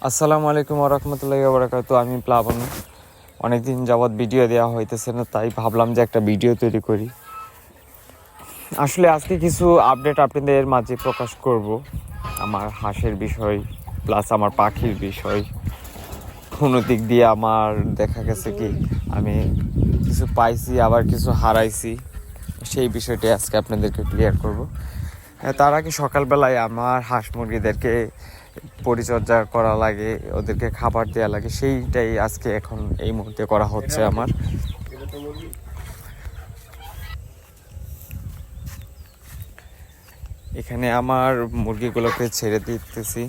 আসসালামু আলাইকুম ওয়া রাহমাতুল্লাহি ওয়া বারাকাতুহু। আমি প্লাবন। অনেকদিন যাবৎ ভিডিও দেওয়া হইতেছে না, তাই ভাবলাম যে একটা ভিডিও তৈরি করি। আসলে আজকে কিছু আপডেট আপনাদের মাঝে প্রকাশ করব, আমার হাঁসের বিষয় প্লাস আমার পাখির বিষয়। কোনো দিক দিয়ে আমার দেখা গেছে কি আমি কিছু পাইছি আবার কিছু হারাইছি, সেই বিষয়টি আজকে আপনাদেরকে ক্লিয়ার করব। তার আগে সকালবেলায় আমার হাঁস মুরগিদেরকে পরিচর্যা করা লাগে, ওদেরকে খাবার দেওয়া লাগে, সেইটাই আজকে এখন এই মুহূর্তে করা হচ্ছে আমার। এখানে আমার মুরগিগুলোকে ছেড়ে দিতেছি,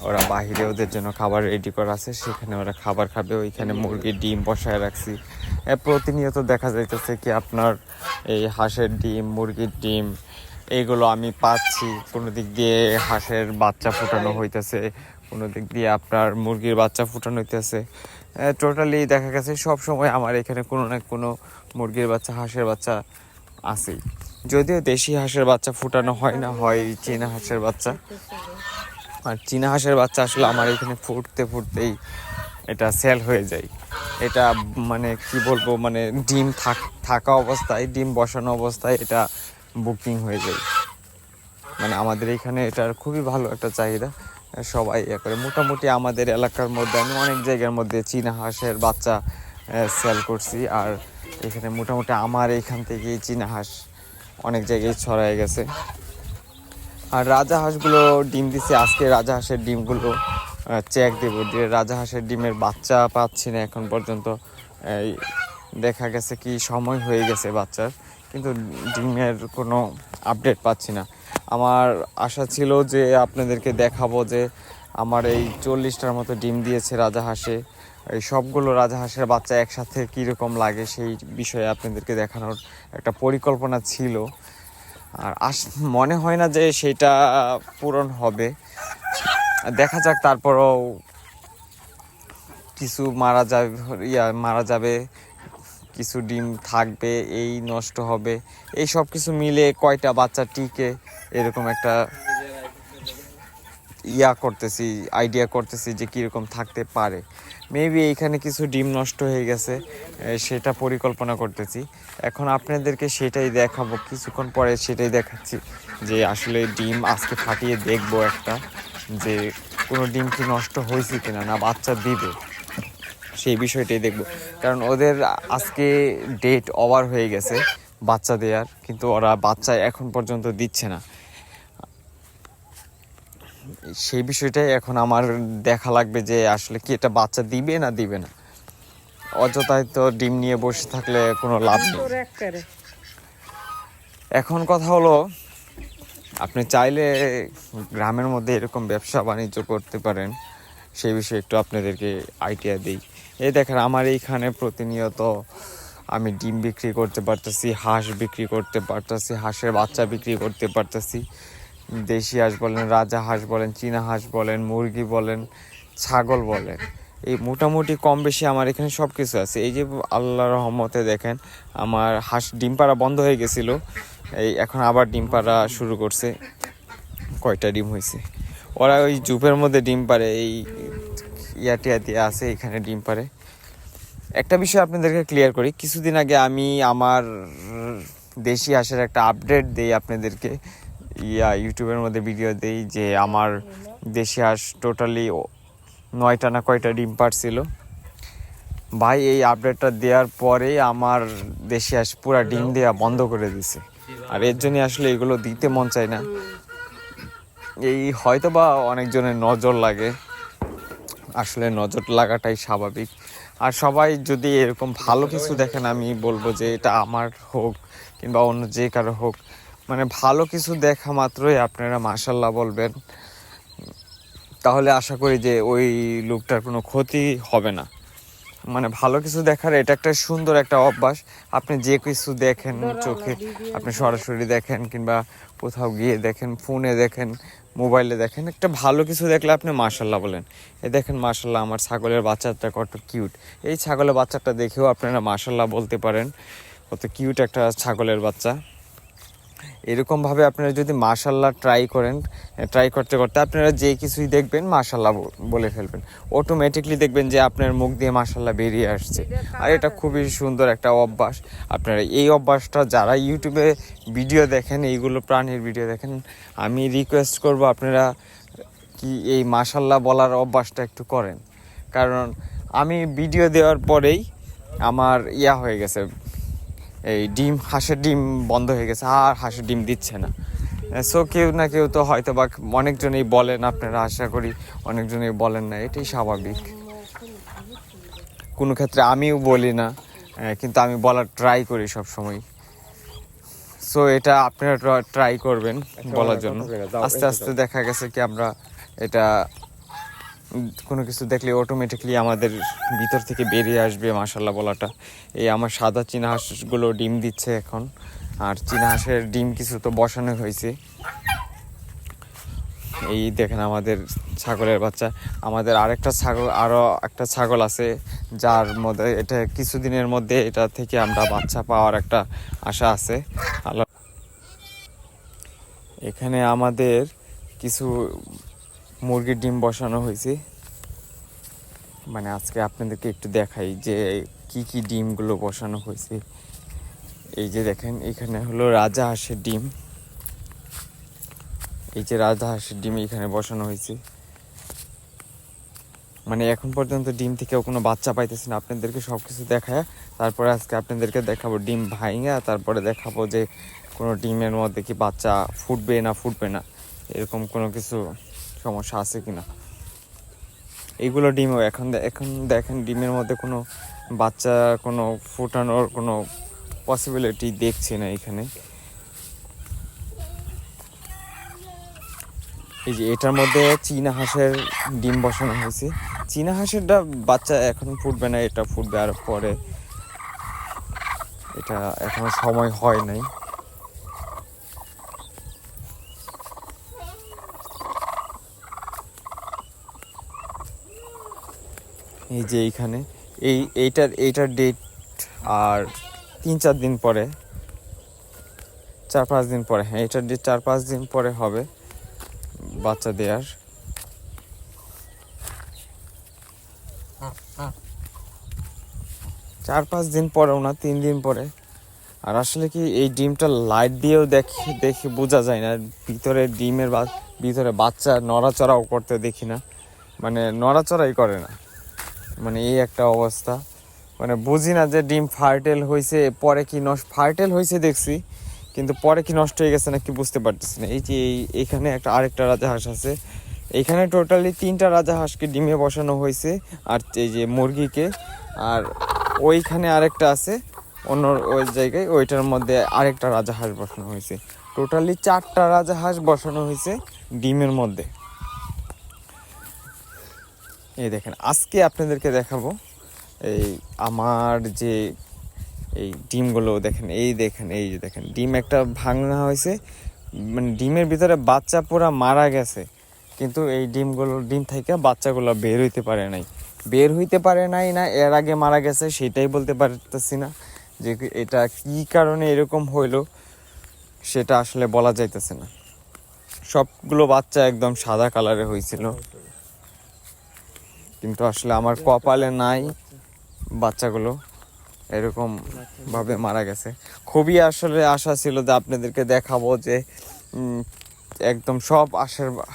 ওরা বাহিরে ওদের জন্য খাবার রেডি করা আছে, সেখানে ওরা খাবার খাবে। ওইখানে মুরগির ডিম বসায় রাখছি। প্রতিনিয়ত দেখা যাইতেছে কি আপনার এই হাঁসের ডিম, মুরগির ডিম এইগুলো আমি পাচ্ছি। কোনো দিক দিয়ে হাঁসের বাচ্চা ফুটানো হইতেছে, কোনো দিক দিয়ে আপনার মুরগির বাচ্চা ফুটানো হইতেছে। টোটালি দেখা গেছে সব সময় আমার এখানে কোনো না কোনো মুরগির বাচ্চা, হাঁসের বাচ্চা আছেই। যদিও দেশি হাঁসের বাচ্চা ফুটানো হয় না, হয় চীনা হাঁসের বাচ্চা। আর চীনা হাঁসের বাচ্চা আসলে আমার এখানে ফুটতেই এটা সেল হয়ে যায়। এটা মানে কি বলবো, মানে ডিম থাকা অবস্থায়, ডিম বসানো অবস্থায় এটা বুকিং হয়ে যায়। মানে আমাদের এখানে এটার খুবই ভালো একটা চাহিদা, সবাই করে। মোটামুটি আমাদের এলাকার মধ্যে আমি অনেক জায়গার মধ্যে চীনা হাঁসের বাচ্চা সেল করছি। আর এখানে মোটামুটি আমার এইখান থেকে চীনা হাঁস অনেক জায়গায় ছড়ায় গেছে। আর রাজাহাঁসগুলো ডিম দিছে আজকে। রাজাহাঁসের ডিমগুলো চেক দেবো, যে রাজাহাঁসের ডিমের বাচ্চা পাচ্ছি না এখন পর্যন্ত। এই দেখা গেছে কি সময় হয়ে গেছে বাচ্চার, কিন্তু ডিমের কোনো আপডেট পাচ্ছি না। আমার আশা ছিল যে আপনাদেরকে দেখাবো যে আমার এই 40টার মতো ডিম দিয়েছে রাজাহাঁসে। এই সবগুলো রাজাহাঁসের বাচ্চা একসাথে কীরকম লাগে সেই বিষয়ে আপনাদেরকে দেখানোর একটা পরিকল্পনা ছিল। আর মনে হয় না যে সেটা পূরণ হবে, দেখা যাক। তারপরও কিছু মারা যাবে, কিছু ডিম থাকবে, এই নষ্ট হবে। এই সব কিছু মিলে কয়টা বাচ্চা টিকে, এরকম একটা আইডিয়া করতেছি যে কীরকম থাকতে পারে। মেবি এইখানে কিছু ডিম নষ্ট হয়ে গেছে, সেটা পরিকল্পনা করতেছি। এখন আপনাদেরকে সেটাই দেখাবো, কিছুক্ষণ পরে সেটাই দেখাচ্ছি যে আসলে ডিম আজকে ফাটিয়ে দেখবো একটা, যে কোনো ডিম কি নষ্ট হয়েছে কিনা, না বাচ্চা দিবে, সেই বিষয়টাই দেখব। কারণ ওদের আজকে ডেট ওভার হয়ে গেছে বাচ্চা দেওয়ার, কিন্তু ওরা বাচ্চা এখন পর্যন্ত দিচ্ছে না। সেই বিষয়টাই এখন আমার দেখা লাগবে যে আসলে কি এটা বাচ্চা দিবে না দিবে না। অযথায় তো ডিম নিয়ে বসে থাকলে কোনো লাভ নেই। এখন কথা হলো, আপনি চাইলে গ্রামের মধ্যে এরকম ব্যবসা বাণিজ্য করতে পারেন, সেই বিষয়ে একটু আপনাদেরকে আইডিয়া দিই। এই দেখেন আমার এইখানে প্রতিনিয়ত আমি ডিম বিক্রি করতে পারতেছি, হাঁস বিক্রি করতে পারতেছি, হাঁসের বাচ্চা বিক্রি করতে পারতেছি। দেশি হাঁস বলেন, রাজা হাঁস বলেন, চীনা হাঁস বলেন, মুরগি বলেন, ছাগল বলেন, এই মোটামুটি কম বেশি আমার এখানে সব কিছু আছে। এই যে আল্লাহর রহমতে দেখেন আমার হাঁস ডিম পাড়া বন্ধ হয়ে গেছিলো, এই এখন আবার ডিম পাড়া শুরু করছে। কয়টা ডিম হয়েছে, ওরা ওই জুপের মধ্যে ডিম পারে, এই টিয়া দিয়ে আছে, এখানে ডিম পারে। একটা বিষয় আপনাদেরকে ক্লিয়ার করি, কিছুদিন আগে আমি আমার দেশি হাঁসের একটা আপডেট দিই আপনাদেরকে, ইউটিউবের মধ্যে ভিডিও দিই যে আমার দেশি হাঁস টোটালি 9টা না কয়টা ডিম পারছিল। ভাই এই আপডেটটা দেওয়ার পরে আমার দেশি হাঁস পুরা ডিম দেওয়া বন্ধ করে দিছে। আর এর জন্য আসলে এগুলো দিতে মন চায় না। এই হয়তো বা অনেকজনের নজর লাগে, আসলে নজর লাগাটাই স্বাভাবিক। আর সবাই যদি এরকম ভালো কিছু দেখেন, আমি বলবো যে এটা আমার হোক কিংবা অন্য যে কারো হোক, মানে ভালো কিছু দেখা মাত্রই আপনারা মাশাল্লাহ বলবেন, তাহলে আশা করি যে ওই লোকটার কোনো ক্ষতি হবে না। মানে ভালো কিছু দেখার এটা একটা সুন্দর একটা অভ্যাস। আপনি যে কিছু দেখেন চোখে, আপনি সরাসরি দেখেন কিংবা কোথাও গিয়ে দেখেন, ফোনে দেখেন, মোবাইলে দেখেন, একটা ভালো কিছু দেখলে আপনি মাশাল্লাহ বলেন। এই দেখেন মাশাল্লাহ আমার ছাগলের বাচ্চাটা কত কিউট। এই ছাগলের বাচ্চাটা দেখেও আপনারা মাশাল্লাহ বলতে পারেন, কত কিউট একটা ছাগলের বাচ্চা। এরকমভাবে আপনারা যদি মাশাল্লাহ ট্রাই করতে করতে আপনারা যে কিছুই দেখবেন মাশাল্লাহ বলে ফেলবেন, অটোমেটিকলি দেখবেন যে আপনার মুখ দিয়ে মাশাল্লাহ বেরিয়ে আসছে। আর এটা খুবই সুন্দর একটা অভ্যাস। আপনারা এই অভ্যাসটা যারা ইউটিউবে ভিডিও দেখেন, এইগুলো প্রাণীর ভিডিও দেখেন, আমি রিকোয়েস্ট করব আপনারা কি এই মাশাল্লাহ বলার অভ্যাসটা একটু করেন। কারণ আমি ভিডিও দেওয়ার পরেই আমার হয়ে গেছে, এই হাঁসের ডিম বন্ধ হয়ে গেছে, আর হাঁসের ডিম দিচ্ছে না। সো কেউ না কেউ তো হয়তো বা অনেকজনেই বলেন, আপনারা আশা করি অনেকজনেই বলেন না, এটাই স্বাভাবিক। কোনো ক্ষেত্রে আমিও বলি না, কিন্তু আমি বলার ট্রাই করি সব সময়। সো এটা আপনারা ট্রাই করবেন বলার জন্য। আস্তে আস্তে দেখা গেছে কি আমরা এটা কোনো কিছু দেখলে অটোমেটিকলি আমাদের ভিতর থেকে বেরিয়ে আসবে মাশাল্লাহ বলাটা। এই আমার সাদা চীনা হাঁসগুলো ডিম দিচ্ছে এখন, আর চীনা হাঁসের ডিম কিছু তো বসানো হয়েছে। এই দেখেন আমাদের ছাগলের বাচ্চা। আমাদের আরও একটা ছাগল আছে, যার মধ্যে এটা কিছুদিনের মধ্যে এটা থেকে আমরা বাচ্চা পাওয়ার একটা আশা আছে। এখানে আমাদের কিছু মুরগির ডিম বসানো হয়েছে, মানে আজকে আপনাদেরকে একটু দেখাই যে কি কি ডিমগুলো বসানো হয়েছে। এই যে দেখেন, এখানে হলো রাজা হাঁসের ডিম, এই যে রাজা হাঁসের ডিম এখানে বসানো হয়েছে। মানে এখন পর্যন্ত ডিম থেকেও কোনো বাচ্চা পাইতেছে না। আপনাদেরকে সব কিছু দেখায় তারপরে আজকে আপনাদেরকে দেখাবো ডিম ভাঙা, তারপরে দেখাবো যে কোনো ডিমের মধ্যে কি বাচ্চা ফুটবে না এরকম কোনো কিছু সমস্যা আছে কিনা। এইগুলো ডিমও এখন দেখেন ডিমের মধ্যে কোনো বাচ্চা কোনো ফুটানোর কোনো পসিবিলিটি দেখছি না এখানে। এই যে এটার মধ্যে চীনা হাঁসের ডিম বসানো হয়েছে। চীনা হাঁসেরটা বাচ্চা এখন ফুটবে না, এটা ফুটবে আর পরে, এটা এখনো সময় হয় নাই। এই যে এইখানে এইটার ডেট আর 3-4 দিন পরে, 4-5 দিন পরে, হ্যাঁ এটার ডেট 4-5 দিন পরে হবে বাচ্চা দেওয়ার। 4-5 দিন পরেও না, 3 দিন পরে। আর আসলে কি এই ডিমটা লাইট দিয়েও দেখে বোঝা যায় না, ভিতরে বাচ্চা নড়াচড়াও করতে দেখি না, মানে নড়াচড়াই করে না, মানে এই একটা অবস্থা। মানে বুঝি না যে ডিম ফার্টেল হয়েছে পরে কি ফার্টেল হয়েছে দেখছি, কিন্তু পরে কি নষ্ট হয়ে গেছে নাকি বুঝতে পারতেছি না। এই যে এইখানে আরেকটা রাজাহাঁস আছে, এইখানে টোটালি 3টা রাজাহাঁসকে ডিমে বসানো হয়েছে, আর এই যে মুরগিকে, আর ওইখানে আরেকটা আছে অন্য ওই জায়গায়, ওইটার মধ্যে আরেকটা রাজাহাঁস বসানো হয়েছে। টোটালি 4টা রাজাহাঁস বসানো হয়েছে ডিমের মধ্যে। এই দেখেন আজকে আপনাদেরকে দেখাবো এই আমার যে এই ডিমগুলো দেখেন, এই যে দেখেন ডিম একটা ভাঙা হয়েছে, মানে ডিমের ভিতরে বাচ্চা পুরা মারা গেছে, কিন্তু এই ডিম থেকে বাচ্চাগুলো বের হইতে পারে নাই না এর আগে মারা গেছে সেটাই বলতে পারতেছি না, যে এটা কি কারণে এরকম হইলো সেটা আসলে বলা যাইতেছে না। সবগুলো বাচ্চা একদম সাদা কালারে হয়েছিল, কিন্তু আসলে আমার কপালে নাই বাচ্চাগুলো এরকম ভাবে মারা গেছে। খুবই আসলে আশা ছিল যে আপনাদেরকে দেখাবো যে একদম সব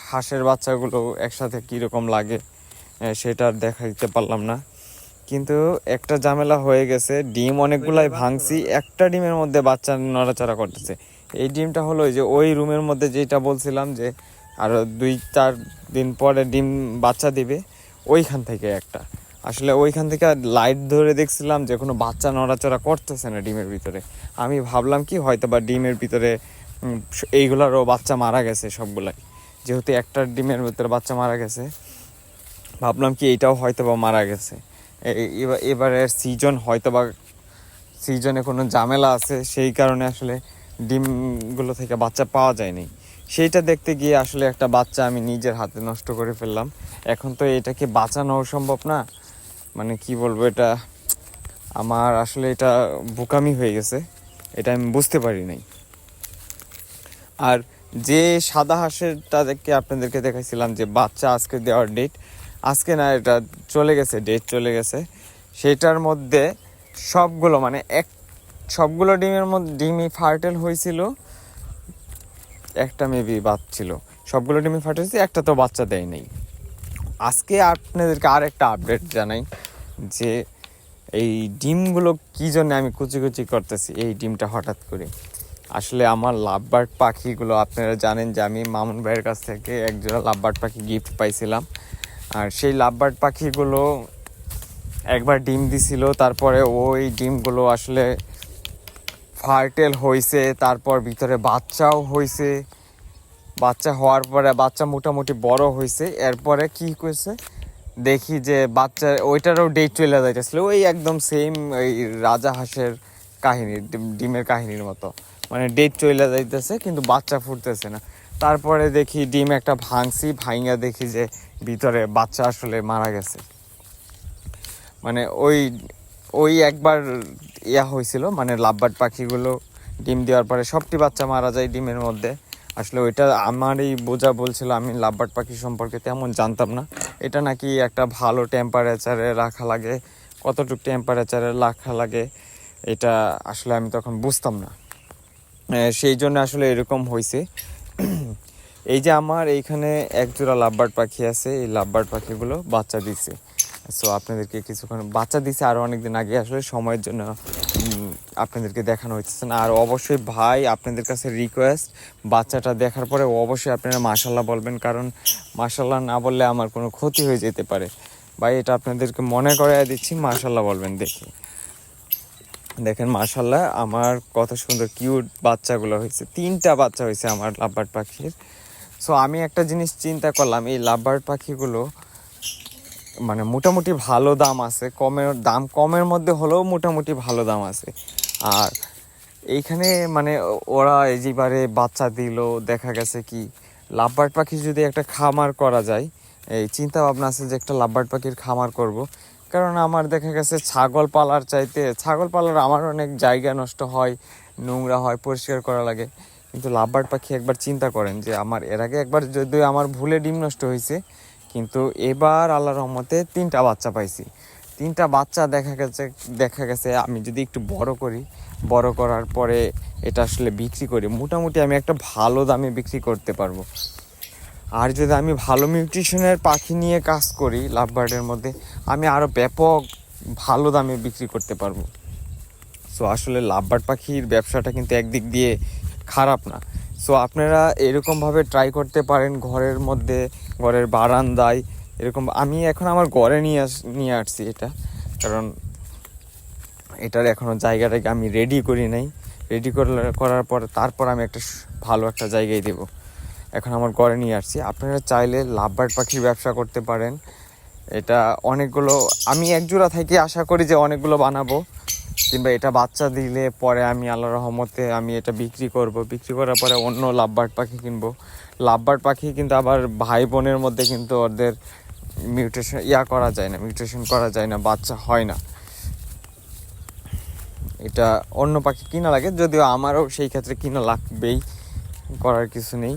হাঁসের বাচ্চাগুলো একসাথে কীরকম লাগে, সেটা দেখা দিতে পারলাম না। কিন্তু একটা ঝামেলা হয়ে গেছে, ডিম অনেকগুলাই ভাঙছি, একটা ডিমের মধ্যে বাচ্চা নড়াচড়া করতেছে। এই ডিমটা হলো যে ওই রুমের মধ্যে যেটা বলছিলাম যে আরও 2-4 দিন পরে ডিম বাচ্চা দিবে, ওইখান থেকে একটা, আসলে ওইখান থেকে লাইট ধরে দেখছিলাম যে কোনো বাচ্চা নড়াচড়া করতেছে না ডিমের ভিতরে। আমি ভাবলাম কি হয়তো বা ডিমের ভিতরে এইগুলারও বাচ্চা মারা গেছে সবগুলাই, যেহেতু একটা ডিমের ভিতরে বাচ্চা মারা গেছে, ভাবলাম কি এইটাও হয়তো বা মারা গেছে। এবারের সিজনে কোনো ঝামেলা আছে, সেই কারণে আসলে ডিমগুলো থেকে বাচ্চা পাওয়া যায়নি। সেইটা দেখতে গিয়ে আসলে একটা বাচ্চা আমি নিজের হাতে নষ্ট করে ফেললাম। এখন তো এটাকে বাঁচানো সম্ভব না, মানে কি বলবো, এটা আমার আসলে এটা বোকামি হয়ে গেছে, এটা আমি বুঝতে পারি নাই। আর যে সাদা হাঁসেরটাকে আপনাদেরকে দেখাইছিলাম যে বাচ্চা আজকে দেওয়ার ডেট, আজকে না, এটা চলে গেছে, ডেট চলে গেছে। সেটার মধ্যে সবগুলো মানে সবগুলো ডিমের মধ্যে ডিমই ফার্টেল হয়েছিল, একটা মেবি বাচ্চা ছিল। সবগুলো ডিমই ফার্টেল হয়েছে, একটা তো বাচ্চা দেয় নাই। আজকে আপনাদেরকে আর একটা আপডেট জানাই যে এই ডিমগুলো কী জন্য আমি কুচি কুচি করতেছি এই ডিমটা হঠাৎ করে। আসলে আমার লাভবার্ড পাখিগুলো, আপনারা জানেন যে আমি মামুন ভাইয়ের কাছ থেকে একজোড়া লাভবার্ড পাখি গিফট পাইছিলাম। আর সেই লাভবার্ড পাখিগুলো একবার ডিম দিছিল, তারপরে ওই ডিমগুলো আসলে ফার্টেল হয়েছে, তারপর ভিতরে বাচ্চাও হয়েছে। বাচ্চা হওয়ার পরে বাচ্চা মোটামুটি বড় হয়েছে। এরপরে কি করেছে দেখি যে বাচ্চা ওইটারও ডেট চলে যাইতেছিল, ওই একদম সেম ওই রাজা হাঁসের কাহিনী, ডিমের কাহিনীর মতো, মানে ডেট চলে যাইতেছে কিন্তু বাচ্চা ফুটতেছে না। তারপরে দেখি ডিম একটা ভাঙছি, ভাঙা দেখি যে ভিতরে বাচ্চা আসলে মারা গেছে। মানে ওই ওই একবার হয়েছিল, মানে লাভবার্ড পাখিগুলো ডিম দেওয়ার পরে সবটি বাচ্চা মারা যায় ডিমের মধ্যে। আসলে ওইটা আমারই বোঝা বলছিল, আমি লাভবার্ড পাখি সম্পর্কে তেমন জানতাম না। এটা নাকি একটা ভালো টেম্পারেচারে রাখা লাগে, কতটুকু টেম্পারেচারে রাখা লাগে এটা আসলে আমি তখন বুঝতাম না। সেই জন্য আসলে এরকম হয়েছে। এই যে আমার এইখানে একজোড়া লাভবার্ড পাখি আছে, এই লাভবার্ড পাখিগুলো বাচ্চা দিছে। সো আপনাদেরকে কিছুক্ষণ বাচ্চা দিছে আরও অনেক দিন আগে, আসলে সময়ের জন্য আপনাদেরকে দেখানো হচ্ছে না। আর অবশ্যই ভাই আপনাদের কাছে রিকোয়েস্ট, বাচ্চাটা দেখার পরে অবশ্যই আপনারা মাশাল্লাহ বলবেন, কারণ মাশাল্লাহ না বললে আমার কোনো ক্ষতি হয়ে যেতে পারে। ভাই এটা আপনাদেরকে মনে করিয়ে দিচ্ছি, মাশাল্লাহ বলবেন। দেখেন মাশাল্লাহ আমার কত সুন্দর কিউট বাচ্চাগুলো হয়েছে, 3টা বাচ্চা হয়েছে আমার লাভবার্ড পাখির। সো আমি একটা জিনিস চিন্তা করলাম, এই লাভবার্ড পাখিগুলো মানে মোটামুটি ভালো দাম আছে, কমের মধ্যে হলেও মোটামুটি ভালো দাম আছে। আর এইখানে মানে ওরা যেবারে বাচ্চা দিল, দেখা গেছে কি লাভবার্ড পাখি যদি একটা খামার করা যায়, এই চিন্তা ভাবনা আছে যে একটা লাভবার্ড পাখির খামার করব। কারণ আমার দেখা গেছে ছাগল পালার চাইতে, ছাগল পালার আমার অনেক জায়গা নষ্ট হয়, নোংরা হয়, পরিষ্কার করা লাগে। কিন্তু লাভবার্ড পাখি একবার চিন্তা করেন যে আমার এর আগে একবার যদিও আমার ভুলে ডিম নষ্ট হয়েছে, কিন্তু এবার আল্লাহর রহমতে 3টা বাচ্চা পাইছি। 3টা বাচ্চা দেখা গেছে আমি যদি একটু বড় করার পরে এটা আসলে বিক্রি করি, মোটামুটি আমি একটা ভালো দামে বিক্রি করতে পারবো। আর যদি আমি ভালো নিউট্রিশনের পাখি নিয়ে কাজ করি লাভবার্ডের মধ্যে, আমি আরও ব্যাপক ভালো দামে বিক্রি করতে পারবো। সো আসলে লাভবার্ড পাখির ব্যবসাটা কিন্তু একদিক দিয়ে খারাপ না। সো আপনারা এরকমভাবে ট্রাই করতে পারেন, ঘরের মধ্যে, ঘরের বারান্দায় এরকম। আমি এখন আমার ঘরে নিয়ে আসছি এটা, কারণ এটার এখনও জায়গাটাকে আমি রেডি করি নাই। রেডি করার পর তারপর আমি ভালো একটা জায়গায় দেব। এখন আমার ঘরে নিয়ে আসছি। আপনারা চাইলে লাভবার্ড পাখির ব্যবসা করতে পারেন। এটা অনেকগুলো, আমি একজোড়া থেকে আশা করি যে অনেকগুলো বানাবো, কিংবা এটা বাচ্চা দিলে পরে আমি আল্লাহর রহমতে আমি এটা বিক্রি করার পরে অন্য লাভবার্ড পাখি কিনবো। লাভবার্ড পাখি কিন্তু আবার ভাই বোনের মধ্যে কিন্তু ওদের মিউটেশন করা যায় না, বাচ্চা হয় না। এটা অন্য পাখি কিনা লাগে, যদিও আমারও সেই ক্ষেত্রে কিনা লাগবেই, করার কিছু নেই।